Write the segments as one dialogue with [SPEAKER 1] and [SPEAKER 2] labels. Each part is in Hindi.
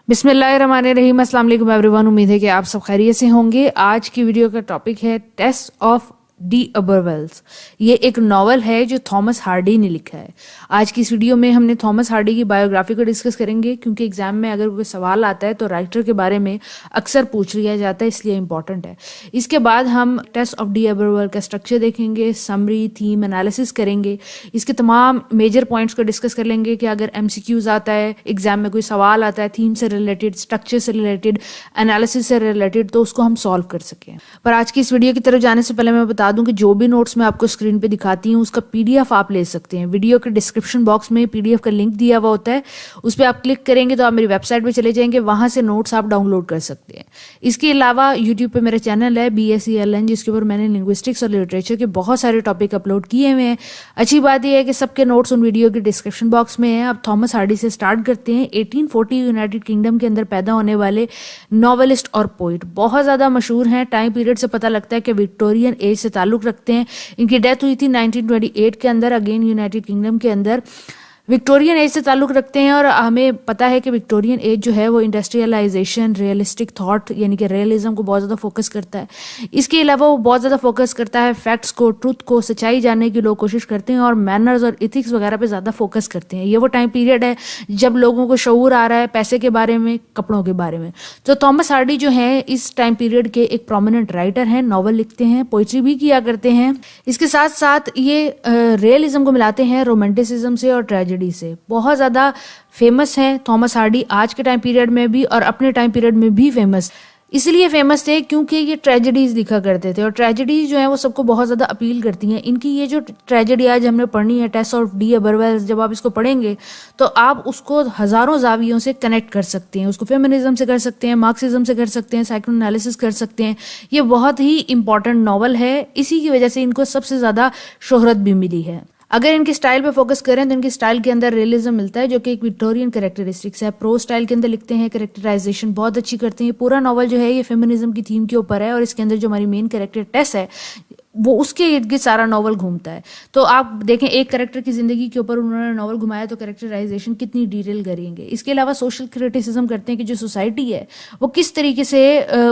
[SPEAKER 1] बिस्मिल्लाहिर्रहमानिर्रहीम। अस्सलाम वालेकुम एवरीवन। उम्मीद है कि आप सब खैरियत से होंगे। आज की वीडियो का टॉपिक है टेस्ट ऑफ डी अबरवेल्स। ये एक नॉवल है जो थॉमस हार्डी ने लिखा है। आज की इस वीडियो में हमने थॉमस हार्डी की बायोग्राफी को डिस्कस करेंगे, क्योंकि एग्जाम में अगर कोई सवाल आता है तो राइटर के बारे में अक्सर पूछ लिया जाता है, इसलिए इंपॉर्टेंट है। इसके बाद हम टेस्ट ऑफ डी अबरवेल का स्ट्रक्चर देखेंगे, समरी, थीम, एनालिसिस करेंगे। इसके तमाम मेजर पॉइंट्स को डिस्कस कर लेंगे कि अगर एमसीक्यूज आता है, एग्जाम में कोई सवाल आता है थीम से रिलेटेड, स्ट्रक्चर से रिलेटेड, एनालिसिस से रिलेटेड, तो उसको हम सॉल्व कर सकें। पर आज की इस वीडियो की तरफ जाने से पहले मैं बता दूं कि जो भी नोट्स मैं आपको स्क्रीन पे दिखाती हूँ उसका पीडीएफ आप ले सकते हैं। वीडियो के डिस्क्रिप्शन बॉक्स में पीडीएफ का लिंक दिया हुआ होता है, उस पर आप क्लिक करेंगे तो आप मेरी वेबसाइट पे चले जाएंगे, वहां से नोट्स आप डाउनलोड कर सकते हैं। इसके अलावा यूट्यूब पे मेरा चैनल है BSELN, जिसके ऊपर मैंने लिंग्विस्टिक्स और लिटरेचर के बहुत सारे टॉपिक अपलोड किए हुए हैं। अच्छी बात यह है कि सबके नोट्स उन वीडियो के डिस्क्रिप्शन बॉक्स में है। अब थॉमस हार्डी से स्टार्ट करते हैं। 1840 यूनाइटेड किंगडम के अंदर पैदा होने वाले नॉवेलिस्ट और पोइट, बहुत ज्यादा मशहूर हैं। टाइम पीरियड से पता लगता है कि विक्टोरियन एज से ताल्लुक रखते हैं। इनकी डेथ हुई थी 1928 के अंदर, अगेन यूनाइटेड किंगडम के अंदर। विक्टोरियन एज से ताल्लुक रखते हैं और हमें पता है कि विक्टोरियन एज जो है वो इंडस्ट्रियलाइजेशन, रियलिस्टिक थॉट यानी कि रियलिज्म को बहुत ज़्यादा फोकस करता है। इसके अलावा वो बहुत ज़्यादा फोकस करता है फैक्ट्स को, ट्रुथ को, सच्चाई जानने की लोग कोशिश करते हैं, और मैनर्स और इथिक्स वगैरह पे ज़्यादा फोकस करते हैं। ये वो टाइम पीरियड है जब लोगों को शऊर आ रहा है पैसे के बारे में, कपड़ों के बारे में। तो थॉमस हार्डी जो है इस टाइम पीरियड के एक प्रोमिनेंट राइटर हैं, नॉवल लिखते हैं, पोइट्री भी किया करते हैं। इसके साथ साथ ये रियलिज्म को मिलाते हैं रोमांटिसिज्म से और ट्रेजेडी से। बहुत ज्यादा फेमस हैं थॉमस हार्डी आज के टाइम पीरियड में भी और अपने टाइम पीरियड में भी फेमस। इसलिए फेमस थे क्योंकि ये ट्रेजेडीज लिखा करते थे, और ट्रेजेडीज जो है वो सबको बहुत ज्यादा अपील करती हैं। इनकी ये जो ट्रेजेडी आज हमने पढ़नी है, टेस्ट ऑफ डी अबरवेल, जब आप इसको पढ़ेंगे तो आप उसको हजारों जावियों से कनेक्ट कर सकते हैं। उसको फेमिनिज्म से कर सकते हैं, मार्क्सिज्म से कर सकते हैं, साइकोएनालिसिस कर सकते हैं। ये बहुत ही इंपॉर्टेंट नॉवल है, इसी की वजह से इनको सबसे ज्यादा शोहरत भी मिली है। अगर इनके स्टाइल पे फोकस करें तो इनके स्टाइल के अंदर रियलिज्म मिलता है, जो कि एक विक्टोरियन कैरेक्टरिस्टिक्स है। प्रो स्टाइल के अंदर लिखते हैं, कैरेक्टराइजेशन बहुत अच्छी करते हैं। पूरा नॉवल जो है ये फेमिनिज्म की थीम के ऊपर है, और इसके अंदर जो हमारी मेन कैरेक्टर टेस है वो उसके इर्द गिर्द सारा नॉवल घूमता है। तो आप देखें एक कैरेक्टर की जिंदगी के ऊपर उन्होंने नॉवल घुमाया, तो कैरेक्टराइजेशन कितनी डिटेल करेंगे। इसके अलावा सोशल क्रिटिसिज्म करते हैं कि जो सोसाइटी है वो किस तरीके से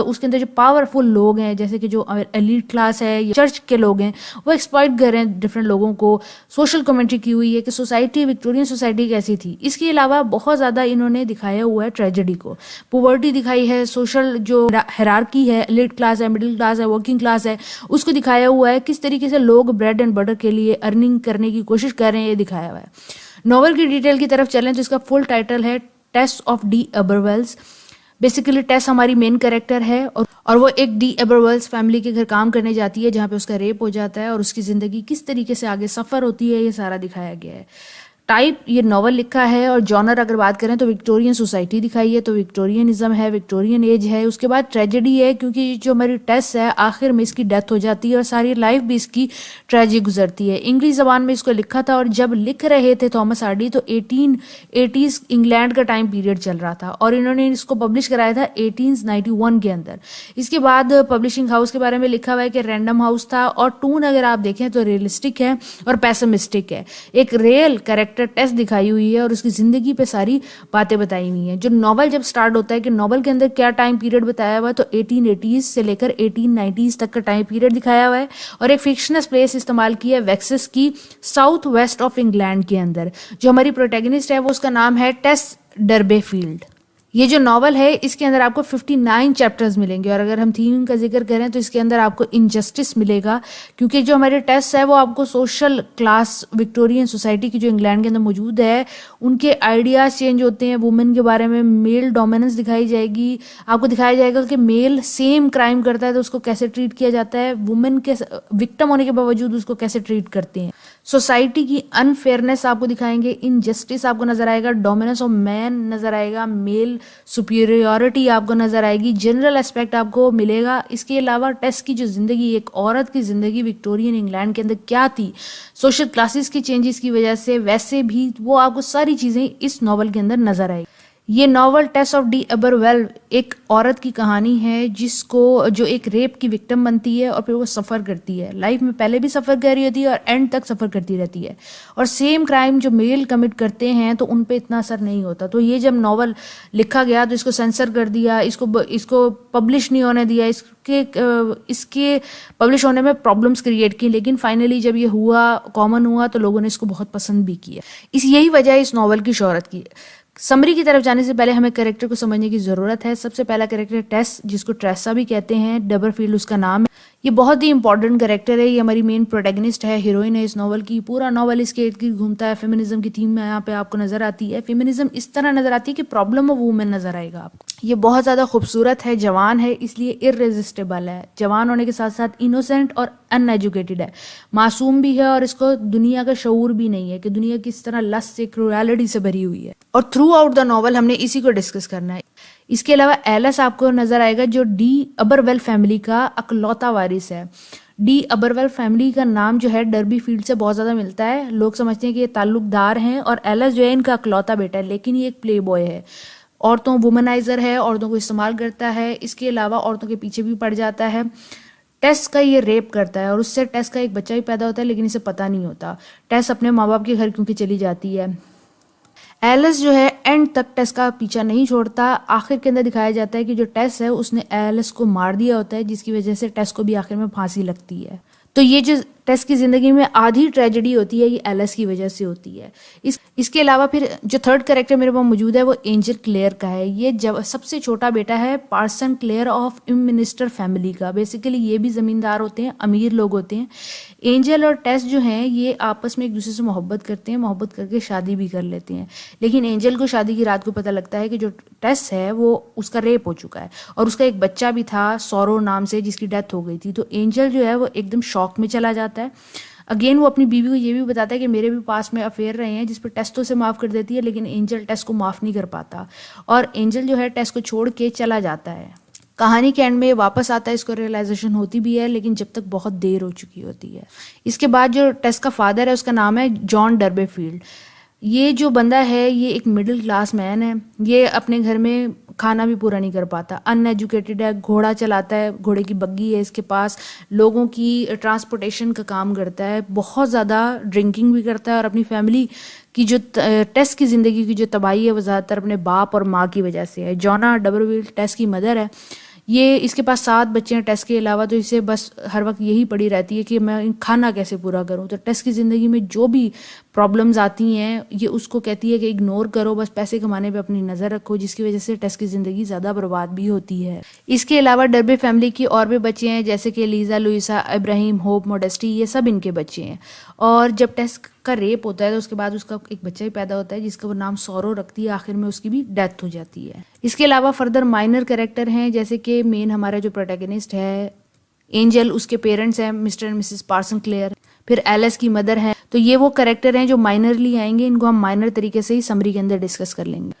[SPEAKER 1] उसके अंदर जो पावरफुल लोग हैं, जैसे कि जो एलीट क्लास है या चर्च के लोग हैं, वो एक्सप्लॉइट कर रहे हैं डिफरेंट लोगों को। सोशल कमेंट्री की हुई है कि सोसाइटी, विक्टोरियन सोसाइटी कैसी थी। इसके अलावा बहुत ज्यादा इन्होंने दिखाया हुआ है ट्रेजेडी को, पॉवर्टी दिखाई है, सोशल जो हायरार्की है, एलीट क्लास है, मिडिल क्लास है, वर्किंग क्लास है, उसको दिखाया हुआ है। किस तरीके से लोग ब्रेड एंड बटर के लिए अर्निंग करने की कोशिश कर रहे हैं, ये दिखाया हुआ है। नॉवल की डिटेल की तरफ चलें तो इसका फुल टाइटल है टेस्ट ऑफ डी अबरवेल्स। बेसिकली टेस हमारी मेन कैरेक्टर है, और वो एक डी अबरवेल्स फैमिली के घर काम करने जाती है, जहां पे उसका रेप हो जाता है, और उसकी जिंदगी किस तरीके से आगे सफर होती है, ये सारा दिखाया गया है। टाइप ये नॉवल लिखा है, और जॉनर अगर बात करें तो विक्टोरियन सोसाइटी दिखाई है, तो विक्टोरियनिज्म है, विक्टोरियन एज है। उसके बाद ट्रेजेडी है, क्योंकि जो हमारी टेस है आखिर में इसकी डेथ हो जाती है और सारी लाइफ भी इसकी ट्रेजिक गुजरती है। इंग्लिश जबान में इसको लिखा था, और जब लिख रहे थे थॉमस हार्डी तो 1880s इंग्लैंड का टाइम पीरियड चल रहा था, और इन्होंने इसको पब्लिश कराया था 1891 के अंदर। इसके बाद पब्लिशिंग हाउस के बारे में लिखा हुआ है कि रैंडम हाउस था, और टून अगर आप देखें तो रियलिस्टिक है और पेसिमिस्टिक है। एक रियल कैरेक्टर टेस्ट दिखाई हुई है, और उसकी जिंदगी पे सारी बातें बताई हुई हैं। जो नॉवल जब स्टार्ट होता है कि नॉवल के अंदर क्या टाइम पीरियड बताया हुआ है, तो 1880s से लेकर 1890s तक का टाइम पीरियड दिखाया हुआ है, और एक फिक्शनस प्लेस इस्तेमाल की है वेक्सेस की, साउथ वेस्ट ऑफ इंग्लैंड के अंदर। जो हमारी प्रोटैगनिस्ट है वो उसका नाम है टेस डरबेफील्ड। ये जो नॉवल है इसके अंदर आपको 59 चैप्टर्स मिलेंगे, और अगर हम थीम का जिक्र करें तो इसके अंदर आपको इनजस्टिस मिलेगा, क्योंकि जो हमारे टेस्ट है वो आपको सोशल क्लास, विक्टोरियन सोसाइटी की जो इंग्लैंड के अंदर मौजूद है, उनके आइडियाज चेंज होते हैं। वुमेन के बारे में मेल डोमिनेंस दिखाई जाएगी, आपको दिखाया जाएगा कि मेल सेम क्राइम करता है तो उसको कैसे ट्रीट किया जाता है, वुमेन के विक्टिम होने के बावजूद उसको कैसे ट्रीट करते हैं। सोसाइटी की अनफेयरनेस आपको दिखाएंगे, इनजस्टिस आपको नजर आएगा, डोमिनेंस ऑफ मैन नजर आएगा, मेल सुपीरियोरिटी आपको नजर आएगी, जनरल एस्पेक्ट आपको मिलेगा। इसके अलावा टेस्ट की जो जिंदगी, एक औरत की जिंदगी विक्टोरियन इंग्लैंड के अंदर क्या थी, सोशल क्लासेस की चेंजेस की वजह से, वैसे भी वो आपको सारी चीजें इस नॉवल के अंदर नजर आएगी। ये नॉवल टेस ऑफ डी अबरवेल एक औरत की कहानी है जिसको जो एक रेप की विक्टिम बनती है और फिर वो सफ़र करती है, लाइफ में पहले भी सफ़र कर रही होती है और एंड तक सफ़र करती रहती है। और सेम क्राइम जो मेल कमिट करते हैं तो उन पे इतना असर नहीं होता। तो ये जब नॉवल लिखा गया तो इसको सेंसर कर दिया, इसको पब्लिश नहीं होने दिया, इसके पब्लिश होने में प्रॉब्लम्स क्रिएट की। लेकिन फाइनली जब ये हुआ, कॉमन हुआ, तो लोगों ने इसको बहुत पसंद भी किया। यही वजह है इस नॉवल की शोहरत की। समरी की तरफ जाने से पहले हमें कैरेक्टर को समझने की जरूरत है। सबसे पहला कैरेक्टर टेस, जिसको ट्रेसा भी कहते हैं, डबरफील्ड उसका नाम है। ये बहुत ही इंपॉर्टेंट कैरेक्टर है। ये हमारी मेन प्रोटैगनिस्ट है, हीरोइन है इस नॉवल की। पूरा नॉवल इसके इर्द गिर्द घूमता है। फेमिनिज्म की थीम में यहाँ पे आपको नजर आती है। फेमिनिज्म इस तरह नजर आती है कि प्रॉब्लम ऑफ वुमेन नजर आएगा आपको। ये बहुत ज्यादा खूबसूरत है, जवान है, इसलिए इररेजिस्टेबल है। जवान होने के साथ साथ इनोसेंट और अनएजुकेटेड है, मासूम भी है, और इसको दुनिया का शऊर भी नहीं है कि दुनिया किस तरह लस्ट से, क्रूरलिटी से भरी हुई है। और थ्रू आउट द नॉवल हमने इसी को डिस्कस करना है। इसके अलावा एलिस आपको नजर आएगा, जो डी अबरवेल फैमिली का अकलौता वारिस है। डी अबरवेल फैमिली का नाम जो है डर्बी फील्ड से बहुत ज्यादा मिलता है। लोग समझते हैं कि ये ताल्लुकदार हैं, और एलिस जो है इनका अकलौता बेटा है, लेकिन ये एक प्ले बॉय है। औरतों वुमनाइजर है, औरतों को इस्तेमाल करता है। इसके अलावा औरतों के पीछे भी पड़ जाता है। टेस का ये रेप करता है और उससे टेस का एक बच्चा भी पैदा होता है, लेकिन इसे पता नहीं होता। टेस अपने माँ बाप के घर क्योंकि चली जाती है। एलिस जो है एंड तक टेस का पीछा नहीं छोड़ता। आखिर के अंदर दिखाया जाता है कि जो टेस है उसने एलिस को मार दिया होता है, जिसकी वजह से टेस को भी आखिर में फांसी लगती है। तो ये जो टेस की जिंदगी में आधी ट्रेजेडी होती है, ये एलिस की वजह से होती है। इसके अलावा फिर जो थर्ड कैरेक्टर मेरे पास मौजूद है वो एंजल क्लेयर का है। ये सबसे छोटा बेटा है Parson Clare of minister family का। बेसिकली ये भी जमींदार होते हैं, अमीर लोग होते हैं। एंजल और टेस जो हैं ये आपस में एक दूसरे से मोहब्बत करते हैं, मोहब्बत करके शादी भी कर लेते हैं। लेकिन एंजल को शादी की रात को पता लगता है कि जो टेस है वो उसका रेप हो चुका है, और उसका एक बच्चा भी था सौरो नाम से, जिसकी डेथ हो गई थी। तो एंजल जो है वो एकदम शॉक में चला जाता है। अगेन वो अपनी बीवी को ये भी बताता है कि मेरे भी पास में अफेयर रहे हैं, जिस पर टेस तो से माफ कर देती है, लेकिन एंजल टेस को माफ नहीं कर पाता, और एंजल जो है टेस को छोड़ के चला जाता है। कहानी के एंड में वापस आता है, इसको रियलाइजेशन होती भी है, लेकिन जब तक बहुत देर हो चुकी होती है। इसके बाद जो टेस का फादर है उसका नाम है जॉन डर्बेफील्ड। ये जो बंदा है ये एक मिडिल क्लास मैन है। ये अपने घर में खाना भी पूरा नहीं कर पाता, अनएजुकेटेड है, घोड़ा चलाता है, घोड़े की बग्गी है इसके पास, लोगों की ट्रांसपोर्टेशन का काम करता है, बहुत ज़्यादा ड्रिंकिंग भी करता है, और अपनी फैमिली की जो टेस की ज़िंदगी की जो तबाही है वो ज़्यादातर अपने बाप और माँ की वजह से है। जॉना डबरविल टेस की मदर है। ये इसके पास 7 बच्चे हैं टेस के अलावा, तो इसे बस हर वक्त यही पड़ी रहती है कि मैं खाना कैसे पूरा करूं। तो टेस की ज़िंदगी में जो भी प्रॉब्लम्स आती हैं ये उसको कहती है कि इग्नोर करो, बस पैसे कमाने पे अपनी नज़र रखो, जिसकी वजह से टेस की ज़िंदगी ज़्यादा बर्बाद भी होती है। इसके अलावा डर्बे फैमिली की और भी बच्चे हैं, जैसे कि Liza, Louisa, Ibrahim, Hope, Modesty, ये सब इनके बच्चे हैं। और जब टेस का रेप होता है तो उसके बाद उसका एक बच्चा भी पैदा होता है, जिसका वो नाम सौरो रखती है। आखिर में उसकी भी डेथ हो जाती है। इसके अलावा फर्दर माइनर कैरेक्टर हैं, जैसे कि मेन हमारा जो प्रोटैगनिस्ट है एंजल, उसके पेरेंट्स हैं mister and missus Parson Clare, फिर एलिस की मदर है। तो ये वो कैरेक्टर हैं जो माइनरली आएंगे, इनको हम माइनर तरीके से ही समरी के अंदर डिस्कस कर लेंगे।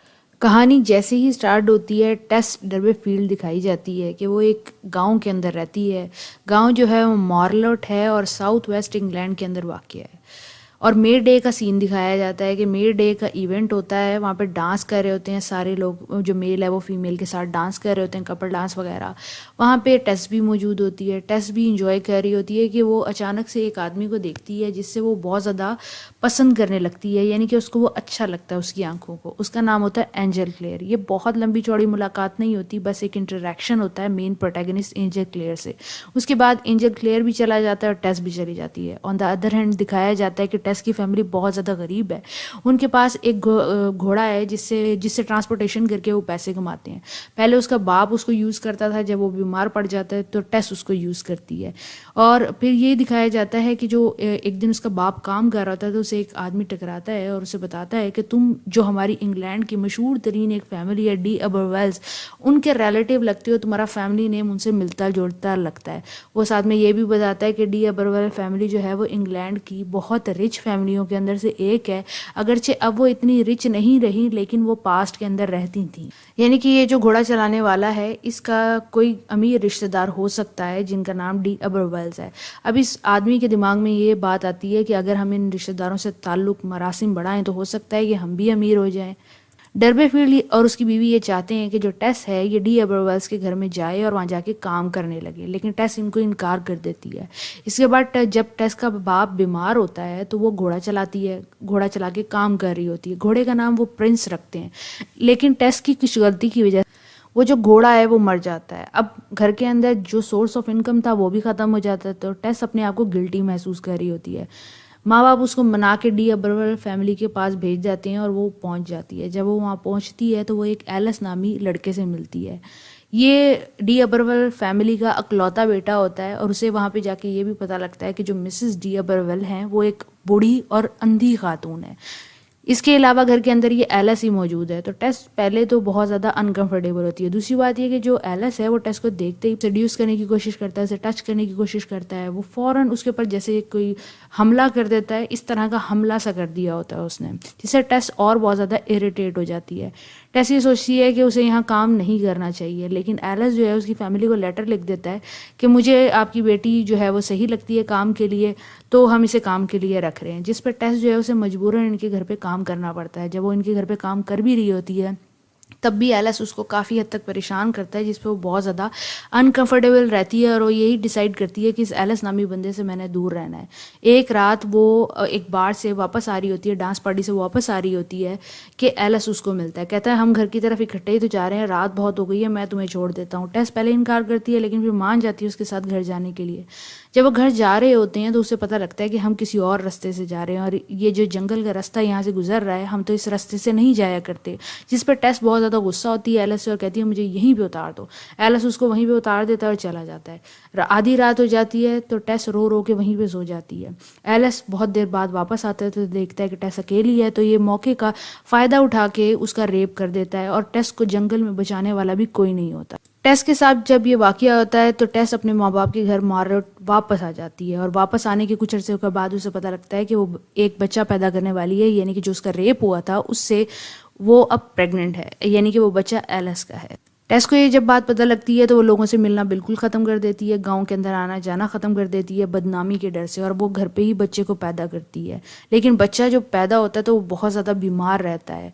[SPEAKER 1] कहानी जैसे ही स्टार्ट होती है टेस डर्बेफील्ड दिखाई जाती है कि वो एक गांव के अंदर रहती है। गांव जो है वो मॉर्लोट है और साउथ वेस्ट इंग्लैंड के अंदर वाक़ है। और मे डे का सीन दिखाया जाता है कि मे डे का इवेंट होता है, वहाँ पे डांस कर रहे होते हैं सारे लोग, जो मेल है वो फीमेल के साथ डांस कर रहे होते हैं, कपल डांस वगैरह। वहाँ पे टेस भी मौजूद होती है। टेस भी इंजॉय कर रही होती है कि वो अचानक से एक आदमी को देखती है जिससे वो बहुत ज़्यादा पसंद करने लगती है, यानी कि उसको वो अच्छा लगता है उसकी आंखों को। उसका नाम होता है एंजल क्लेयर। ये बहुत लंबी चौड़ी मुलाकात नहीं होती, बस एक इंटरेक्शन होता है मेन प्रोटैगनिस्ट एंजल क्लेयर से। उसके बाद एंजल क्लेयर भी चला जाता है और टेस भी चली जाती है। ऑन द अदर हैंड दिखाया जाता है कि टेस की फैमिली बहुत ज़्यादा गरीब है। उनके पास एक घोड़ा है जिससे ट्रांसपोर्टेशन करके वो पैसे कमाते हैं। पहले उसका बाप उसको यूज़ करता था, जब वो बीमार पड़ जाता है तो टेस उसको यूज़ करती है। और फिर ये दिखाया जाता है कि जो एक दिन उसका बाप काम कर रहा था तो उसे एक आदमी टकराता है और उसे बताता है कि तुम जो हमारी इंग्लैंड की मशहूर तरीन एक फैमिली है डी अबरवेल्स, उनके रिलेटिव लगते हो, तुम्हारा फैमिली नेम उनसे मिलता जुलता लगता है। वो साथ में ये भी बताता है कि डी अबरवेल फैमिली जो है वो इंग्लैंड की बहुत रिच फैमिलियों के अंदर से एक है। अगरचे अब वो इतनी रिच नहीं रही, लेकिन वो पास्ट के अंदर रहती थी। यानी कि ये जो घोड़ा चलाने वाला है इसका कोई अमीर रिश्तेदार हो सकता है जिनका नाम डी अबरवेल्स है। अब इस आदमी के दिमाग में ये बात आती है कि अगर हम इन रिश्तेदारों से ताल्लुक मरासिम बढ़ाएं तो हो सकता है कि हम भी अमीर हो जाएं। डर्बेफील्ड और उसकी बीवी ये चाहते हैं कि जो टेस है ये डी अबरवेल्स के घर में जाए और वहाँ जाके काम करने लगे, लेकिन टेस इनको इनकार कर देती है। इसके बाद जब टेस का बाप बीमार होता है तो वो घोड़ा चलाती है, घोड़ा चला के काम कर रही होती है। घोड़े का नाम वो प्रिंस रखते हैं, लेकिन टेस की कुछ गलती की वजह वो जो घोड़ा है वो मर जाता है। अब घर के अंदर जो सोर्स ऑफ इनकम था वो भी ख़त्म हो जाता है, तो टेस अपने आप को गिल्टी महसूस कर रही होती है। माँ बाप उसको मना के डी अबरवेल फैमिली के पास भेज जाते हैं और वो पहुंच जाती है। जब वो वहाँ पहुंचती है तो वो एक एलिस नामी लड़के से मिलती है। ये डी अबरवेल फैमिली का अकलौता बेटा होता है और उसे वहाँ पे जाके ये भी पता लगता है कि जो मिसेस डी अबरवेल हैं वो एक बूढ़ी और अंधी खातून है। इसके अलावा घर के अंदर ये एलिस ही मौजूद है, तो टेस पहले तो बहुत ज़्यादा अनकंफर्टेबल होती है। दूसरी बात ये कि जो एलिस है वो टेस को देखते ही सेड्यूस करने की कोशिश करता है, उसे टच करने की कोशिश करता है। वो फ़ौरन उसके ऊपर जैसे कोई हमला कर देता है, इस तरह का हमला सा कर दिया होता है उसने, जिससे टेस और बहुत ज़्यादा इरिटेट हो जाती है। टेस ये सोचती है कि उसे यहाँ काम नहीं करना चाहिए, लेकिन एलिस जो है उसकी फैमिली को लेटर लिख देता है कि मुझे आपकी बेटी जो है वो सही लगती है काम के लिए, तो हम इसे काम के लिए रख रहे हैं। जिस पर टेस जो है उसे मजबूरन इनके घर पे काम करना पड़ता है। जब वो इनके घर पे काम कर भी रही होती है तब भी एलिस उसको काफ़ी हद तक परेशान करता है, जिस पे वो बहुत ज़्यादा अनकंफर्टेबल रहती है और वो यही डिसाइड करती है कि इस एलिस नामी बंदे से मैंने दूर रहना है। एक रात वो एक बार से वापस आ रही होती है, डांस पार्टी से वापस आ रही होती है कि एलिस उसको मिलता है। कहता है हम घर की तरफ इकट्ठे ही तो जा रहे हैं, रात बहुत हो गई है, मैं तुम्हें छोड़ देता हूँ। टेस पहले इनकार करती है लेकिन फिर मान जाती है उसके साथ घर जाने के लिए। जब वो घर जा रहे होते हैं तो उसे पता लगता है कि हम किसी और रास्ते से जा रहे हैं और ये जो जंगल का रास्ता यहाँ से गुजर रहा है, हम तो इस रास्ते से नहीं जाया करते। जिस पर टेस बहुत ज़्यादा गुस्सा होती है एलिस से और कहती है मुझे यहीं पे उतार दो। एलिस उसको वहीं पे उतार देता है और चला जाता है। आधी रात हो जाती है तो टेस रो रो के वहीं पे सो जाती है। एलिस बहुत देर बाद वापस आता है तो देखता है कि टेस अकेली है, तो ये मौके का फ़ायदा उठा के उसका रेप कर देता है और टेस को जंगल में बचाने वाला भी कोई नहीं होता। टेस के साथ जब ये वाकया होता है तो टेस अपने माँ बाप के घर मार्गरेट वापस आ जाती है और वापस आने के कुछ अर्से के बाद उसे पता लगता है कि वो एक बच्चा पैदा करने वाली है, यानी कि जो उसका रेप हुआ था उससे वो अब प्रेग्नेंट है, यानी कि वो बच्चा एलिस का है। टेस को ये जब बात पता लगती है तो वो लोगों से मिलना बिल्कुल ख़त्म कर देती है, गांव के अंदर आना जाना ख़त्म कर देती है बदनामी के डर से, और वो घर पे ही बच्चे को पैदा करती है। लेकिन बच्चा जो पैदा होता है तो वो बहुत ज़्यादा बीमार रहता है।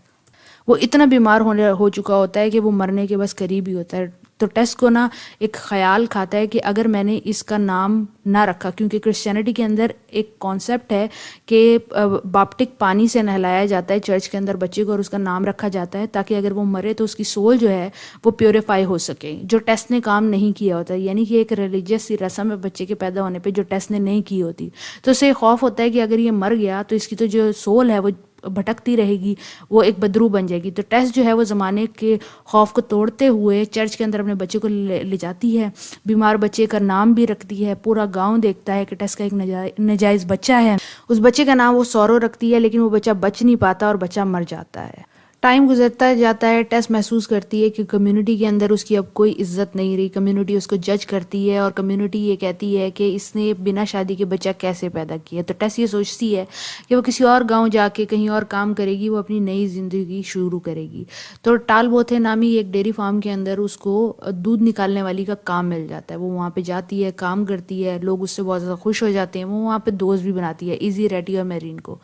[SPEAKER 1] वो इतना बीमार हो चुका होता है कि वो मरने के बस करीब ही होता है। तो टेस को ना एक ख्याल खाता है कि अगर मैंने इसका नाम ना रखा, क्योंकि क्रिश्चियनिटी के अंदर एक कॉन्सेप्ट है कि बाप्टिक पानी से नहलाया जाता है चर्च के अंदर बच्चे को और उसका नाम रखा जाता है ताकि अगर वो मरे तो उसकी सोल जो है वो प्योरीफाई हो सके, जो टेस ने काम नहीं किया होता। यानी कि एक रिलीजियस सी रस्म है बच्चे के पैदा होने पर जो टेस ने नहीं की होती। तो उसे खौफ होता है कि अगर ये मर गया तो इसकी तो जो सोल है वो भटकती रहेगी, वो एक बदरू बन जाएगी। तो टेस जो है वो ज़माने के खौफ को तोड़ते हुए चर्च के अंदर अपने बच्चे को ले जाती है। बीमार बच्चे का नाम भी रखती है। पूरा गांव देखता है कि टेस का एक नजायज़ बच्चा है। उस बच्चे का नाम वो सौरो रखती है, लेकिन वो बच्चा बच नहीं पाता और बच्चा मर जाता है। टाइम गुजरता जाता है, टेस महसूस करती है कि कम्युनिटी के अंदर उसकी अब कोई इज्जत नहीं रही। कम्युनिटी उसको जज करती है और कम्युनिटी ये कहती है कि इसने बिना शादी के बच्चा कैसे पैदा किया। तो टेस ये सोचती है कि वो किसी और गांव जाके कहीं और काम करेगी, वो अपनी नई जिंदगी शुरू करेगी। तो टालबोथे नामी एक डेयरी फार्म के अंदर उसको दूध निकालने वाली का काम मिल जाता है। वो वहाँ पे जाती है, काम करती है, लोग उससे बहुत ज़्यादा खुश हो जाते हैं। वो वहाँ पे दोस्त भी बनाती है, इजी, रेटी और मेरीन को।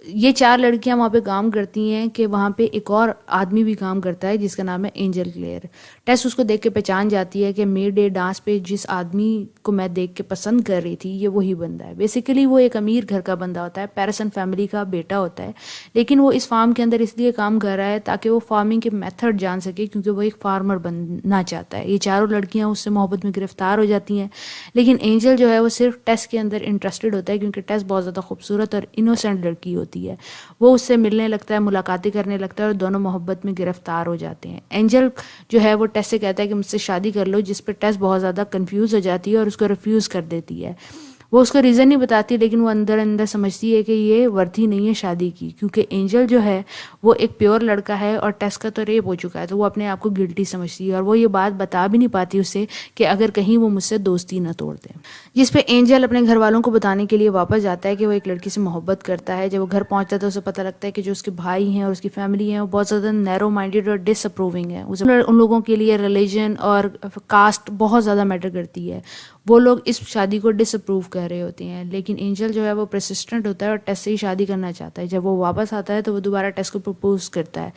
[SPEAKER 1] ये 4 लड़कियां वहाँ पे काम करती हैं कि वहाँ पे एक और आदमी भी काम करता है जिसका नाम है एंजल क्लेयर। टेस उसको देख के पहचान जाती है कि मे डे डांस पे जिस आदमी को मैं देख के पसंद कर रही थी ये वही बंदा है। बेसिकली वो एक अमीर घर का बंदा होता है, पैरसन फैमिली का बेटा होता है, लेकिन वो इस फार्म के अंदर इसलिए काम कर रहा है ताकि वो फार्मिंग के मेथड जान सके, क्योंकि वो एक फार्मर बनना चाहता है। ये 4 लड़कियाँ उससे मोहब्बत में गिरफ्तार हो जाती हैं, लेकिन एंजल जो है वो सिर्फ टेस के अंदर इंटरेस्टेड होता है क्योंकि टेस बहुत ज़्यादा खूबसूरत और इनोसेंट लड़की होती है। वो उससे मिलने लगता है, मुलाकातें करने लगता है और दोनों मोहब्बत में गिरफ्तार हो जाते हैं। एंजल जो है वो टेस से कहता है कि मुझसे शादी कर लो, जिस पर टेस बहुत ज़्यादा कंफ्यूज हो जाती है और उसको रिफ्यूज़ कर देती है। वो उसको रीज़न नहीं बताती, लेकिन वो अंदर अंदर समझती है कि ये वर्थी नहीं है शादी की, क्योंकि एंजल जो है वो एक प्योर लड़का है और टेस का तो रेप हो चुका है। तो वो अपने आप को गिल्टी समझती है और वो ये बात बता भी नहीं पाती उसे कि अगर कहीं वो मुझसे दोस्ती ना तोड़ दे। जिस पे एंजल अपने घर वालों को बताने के लिए वापस जाता है कि वो एक लड़की से मोहब्बत करता है। जब वो घर पहुंचता है तो उसे पता लगता है कि जो उसके भाई हैं और उसकी फैमिली है वो बहुत ज़्यादा नैरो माइंडेड और डिसअप्रूविंग है। उन लोगों के लिए रिलीजन और कास्ट बहुत ज़्यादा मैटर करती है। वो लोग इस शादी को डिसअप्रूव कर रहे होते हैं, लेकिन एंजल जो है वो परसिस्टेंट होता है और टेस से ही शादी करना चाहता है। जब वो वापस आता है तो वो दोबारा टेस को प्रपोज करता है।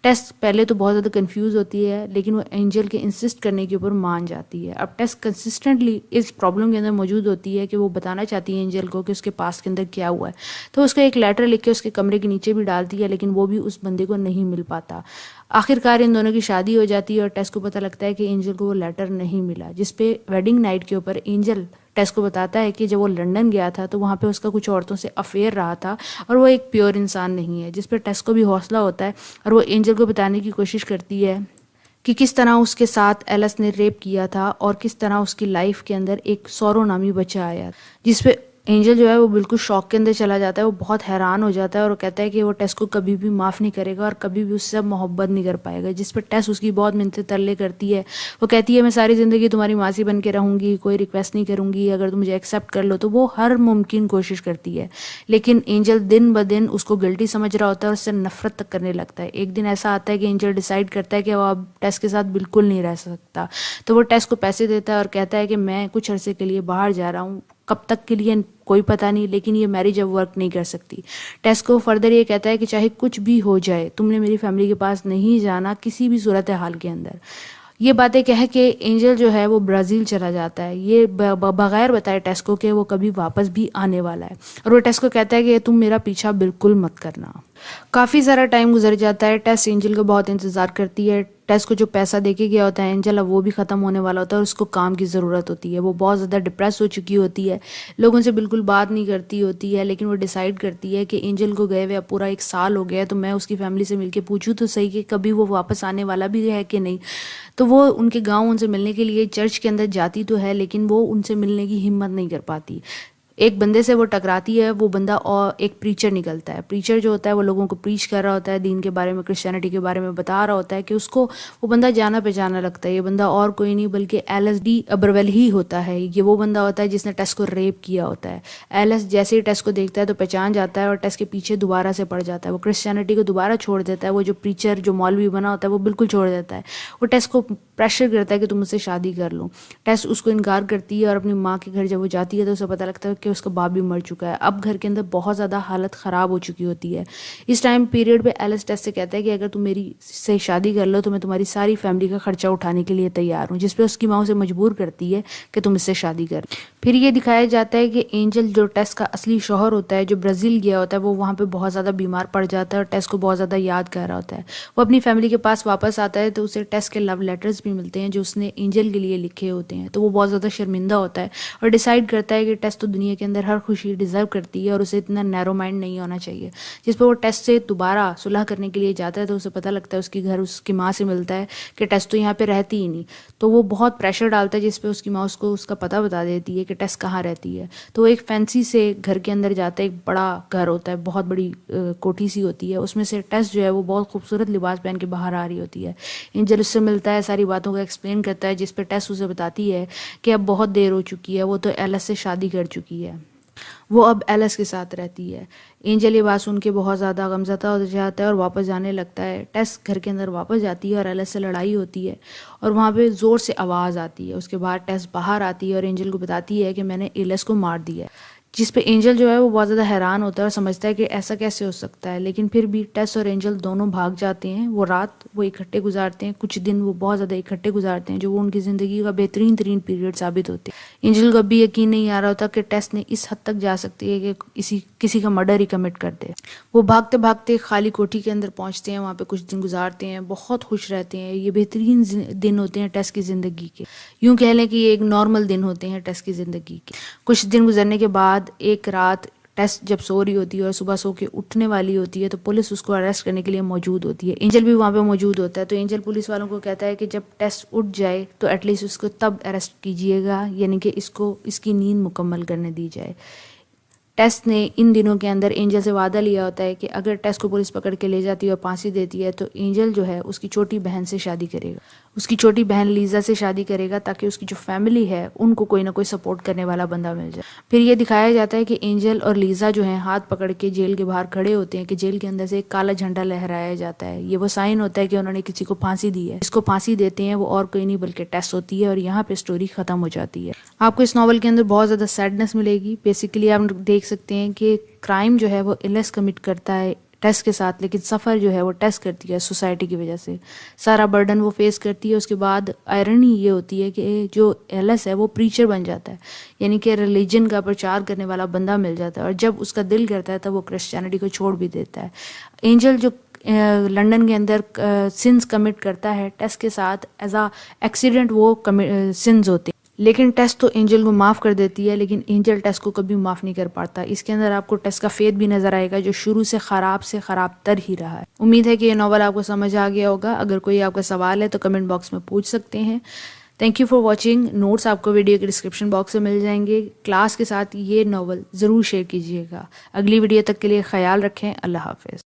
[SPEAKER 1] टेस पहले तो बहुत ज़्यादा कंफ्यूज होती है, लेकिन वो एंजल के इंसिस्ट करने के ऊपर मान जाती है। अब टेस कंसिस्टेंटली इस प्रॉब्लम के अंदर मौजूद होती है कि वो बताना चाहती है एंजल को कि उसके पास के अंदर क्या हुआ है, तो उसका एक लेटर लिख के उसके कमरे के नीचे भी डालती है, लेकिन वो भी उस बंदे को नहीं मिल पाता। आखिरकार इन दोनों की शादी हो जाती है और टेस को पता लगता है कि एंजल को वो लेटर नहीं मिला, जिसपे वेडिंग नाइट के ऊपर एंजल टेस को बताता है कि जब वो लंदन गया था तो वहाँ पे उसका कुछ औरतों से अफेयर रहा था और वो एक प्योर इंसान नहीं है, जिस पर टेस को भी हौसला होता है और वो एंजल को बताने की कोशिश करती है कि किस तरह उसके साथ एलिस ने रेप किया था और किस तरह उसकी लाइफ के अंदर एक सौरो नामी बच्चा आया, जिसपे एंजल जो है वो बिल्कुल शॉक के अंदर चला जाता है। वो बहुत हैरान हो जाता है और वो कहता है कि वो टेस को कभी भी माफ़ नहीं करेगा और कभी भी उससे मोहब्बत नहीं कर पाएगा, जिस पर टेस उसकी बहुत मिन्नतें तरले करती है। वो कहती है मैं सारी ज़िंदगी तुम्हारी मासी बन के रहूँगी, कोई रिक्वेस्ट नहीं करूँगी, अगर तुम मुझे एक्सेप्ट कर लो। तो वो हर मुमकिन कोशिश करती है, लेकिन एंजल दिन ब दिन उसको गिल्टी समझ रहा होता है और उससे नफरत तक करने लगता है। एक दिन ऐसा आता है कि एंजल डिसाइड करता है कि वो अब टेस के साथ बिल्कुल नहीं रह सकता, तो वो टेस को पैसे देता है और कहता है कि मैं कुछ अरसे के लिए बाहर जा रहा हूँ, कब तक के लिए कोई पता नहीं, लेकिन ये मैरिज अब वर्क नहीं कर सकती। टेस को फर्दर ये कहता है कि चाहे कुछ भी हो जाए तुमने मेरी फैमिली के पास नहीं जाना किसी भी सूरत हाल के अंदर। ये बातें कह के एंजल जो है वो ब्राज़ील चला जाता है, ये बगैर बताए टेस को कि वो कभी वापस भी आने वाला है। और वो टेस को कहता है कि तुम मेरा पीछा बिल्कुल मत करना। काफ़ी सारा टाइम गुजर जाता है, टेस एंजल का बहुत इंतज़ार करती है। टेस को जो पैसा देके गया होता है एंजल, अब वो भी ख़त्म होने वाला होता है और उसको काम की ज़रूरत होती है। वो बहुत ज़्यादा डिप्रेस हो चुकी होती है, लोगों से बिल्कुल बात नहीं करती होती है, लेकिन वो डिसाइड करती है कि एंजल को गए हुए अब पूरा 1 साल हो गया, तो मैं उसकी फैमिली से मिलके पूछूं तो सही कि कभी वो वापस आने वाला भी है कि नहीं। तो वो उनके गाँव उनसे मिलने के लिए चर्च के अंदर जाती तो है, लेकिन वो उनसे मिलने की हिम्मत नहीं कर पाती। एक बंदे से वो टकराती है, वो बंदा और एक प्रीचर निकलता है। प्रीचर जो होता है वो लोगों को प्रीच कर रहा होता है, दीन के बारे में, क्रिश्चियनिटी के बारे में बता रहा होता है कि उसको वो बंदा जाना पहचाना लगता है। ये बंदा और कोई नहीं बल्कि एलिस डी अबरवेल ही होता है। ये वो बंदा होता है जिसने टेस को रेप किया होता है। एलिस जैसे ही टेस को देखता है तो पहचान जाता है और टेस के पीछे दोबारा से पड़ जाता है। वो क्रिश्चियनिटी को दोबारा छोड़ देता है, वो जो प्रीचर जो मौलवी बना होता है वो बिल्कुल छोड़ देता है। वो टेस को प्रेशर करता है कि तुम मुझसे शादी कर लो। टेस उसको इनकार करती है और अपनी माँ के घर जब वो जाती है तो उसे पता लगता है कि उसका बाप भी मर चुका है। अब घर के अंदर बहुत ज़्यादा हालत ख़राब हो चुकी होती है। इस टाइम पीरियड पे एलिस टेस से कहता है कि अगर तुम मेरी से शादी कर लो तो मैं तुम्हारी सारी फैमिली का खर्चा उठाने के लिए तैयार हूँ, जिस पे उसकी माँ उसे मजबूर करती है कि तुम इससे शादी कर। फिर ये दिखाया जाता है कि एंजल जो टेस का असली शौहर होता है, जो ब्राज़ील गया होता है, वो वहाँ पे बहुत ज़्यादा बीमार पड़ जाता है और टेस को बहुत ज़्यादा याद कर रहा होता है। वो अपनी फैमिली के पास वापस आता है तो उसे टेस के लव लेटर्स भी मिलते हैं जो उसने एंजल के लिए लिखे होते हैं। तो वो बहुत ज़्यादा शर्मिंदा होता है और डिसाइड करता है कि टेस तो दुनिया के अंदर हर खुशी डिजर्व करती है और उसे इतना नैरो माइंड नहीं होना चाहिए। जिस पर वो टेस से दोबारा सुलह करने के लिए जाता है तो उसे पता लगता है, उसकी घर उसकी माँ से मिलता है कि टेस तो यहाँ पे रहती ही नहीं। तो वो बहुत प्रेशर डालता है जिस पे उसकी माँ उसको उसका पता बता देती है कि टेस कहाँ रहती है। तो वो एक फैंसी से घर के अंदर जाता है, एक बड़ा घर होता है, बहुत बड़ी कोठी सी होती है, उसमें से टेस जो है वो बहुत खूबसूरत लिबास पहन के बाहर आ रही होती है। एंजल उससे मिलता है, सारी बातों को एक्सप्लेन करता है, जिस पे टेस उसे बताती है कि अब बहुत देर हो चुकी है, वो तो एलिस से शादी कर चुकी है, वो अब एलिस के साथ रहती है। एंजल ये बात सुन के बहुत ज़्यादा गमज़दा हो जाता है और वापस जाने लगता है। टेस घर के अंदर वापस जाती है और एलिस से लड़ाई होती है और वहाँ पे ज़ोर से आवाज़ आती है। उसके बाद टेस बाहर आती है और एंजल को बताती है कि मैंने एलिस को मार दिया है, जिस पे एंजल जो है वो बहुत ज़्यादा हैरान होता है और समझता है कि ऐसा कैसे हो सकता है। लेकिन फिर भी टेस और एंजल दोनों भाग जाते हैं। वो रात वो इकट्ठे गुजारते हैं, कुछ दिन वो बहुत ज़्यादा इकट्ठे गुजारते हैं, जो वो उनकी ज़िंदगी का बेहतरीन तरीन पीरियड साबित होते हैं। एंजल को अभी यकीन नहीं आ रहा होता कि टेस ने इस हद तक जा सकती है कि किसी का मर्डर ही कमिट कर दे। वो भागते भागते खाली कोठी के अंदर पहुँचते हैं, वहाँ पे कुछ दिन गुजारते हैं, बहुत खुश रहते हैं। ये बेहतरीन दिन होते हैं टेस की ज़िंदगी के, यूँ कह लें कि ये एक नॉर्मल दिन होते हैं टेस की ज़िंदगी के। कुछ दिन गुजरने के बाद एक रात टेस जब सो रही होती है और सुबह सो के उठने वाली होती है तो पुलिस उसको अरेस्ट करने के लिए मौजूद होती है। एंजल भी वहाँ पे मौजूद होता है। तो एंजल पुलिस वालों को कहता है कि जब टेस उठ जाए तो एटलीस्ट उसको तब अरेस्ट कीजिएगा, यानी कि इसकी नींद मुकम्मल करने दी जाए। टेस ने इन दिनों के अंदर एंजल से वादा लिया होता है कि अगर टेस को पुलिस पकड़ के ले जाती है और फांसी देती है तो एंजल जो है उसकी छोटी बहन से शादी करेगा, उसकी छोटी बहन लीजा से शादी करेगा, ताकि उसकी जो फैमिली है उनको कोई ना कोई सपोर्ट करने वाला बंदा मिल जाए। फिर ये दिखाया जाता है कि एंजल और लीजा जो है हाथ पकड़ के जेल के बाहर खड़े होते हैं कि जेल के अंदर से एक काला झंडा लहराया जाता है। ये वो साइन होता है कि उन्होंने किसी को फांसी दी है। इसको फांसी देते हैं वो और कोई नहीं बल्कि टेस होती है और यहाँ पे स्टोरी खत्म हो जाती है। आपको इस नॉवल के अंदर बहुत ज़्यादा सैडनेस मिलेगी। बेसिकली आप देख सकते हैं कि क्राइम जो है वो एलिस कमिट करता है टेस के साथ, लेकिन सफ़र जो है वो टेस करती है सोसाइटी की वजह से, सारा बर्डन वो फेस करती है। उसके बाद आयरनी ये होती है कि जो एलिस है वो प्रीचर बन जाता है, यानी कि रिलीजन का प्रचार करने वाला बंदा मिल जाता है, और जब उसका दिल करता है तब वो क्रिश्चियनिटी को छोड़ भी देता है। एंजल जो लंदन के अंदर सिंस कमिट करता है टेस के साथ, एज आ एक्सीडेंट वो सिंस होते हैं, लेकिन टेस तो एंजल को माफ़ कर देती है, लेकिन एंजल टेस को कभी माफ़ नहीं कर पाता। इसके अंदर आपको टेस का फेथ भी नज़र आएगा जो शुरू से ख़राब तर ही रहा है। उम्मीद है कि ये नॉवल आपको समझ आ गया होगा। अगर कोई आपका सवाल है तो कमेंट बॉक्स में पूछ सकते हैं। Thank you for watching. Notes आपको वीडियो के डिस्क्रिप्शन बॉक्स में मिल जाएंगे। क्लास के साथ ये नॉवल ज़रूर शेयर कीजिएगा। अगली वीडियो तक के लिए ख्याल रखें। अल्लाह हाफिज़।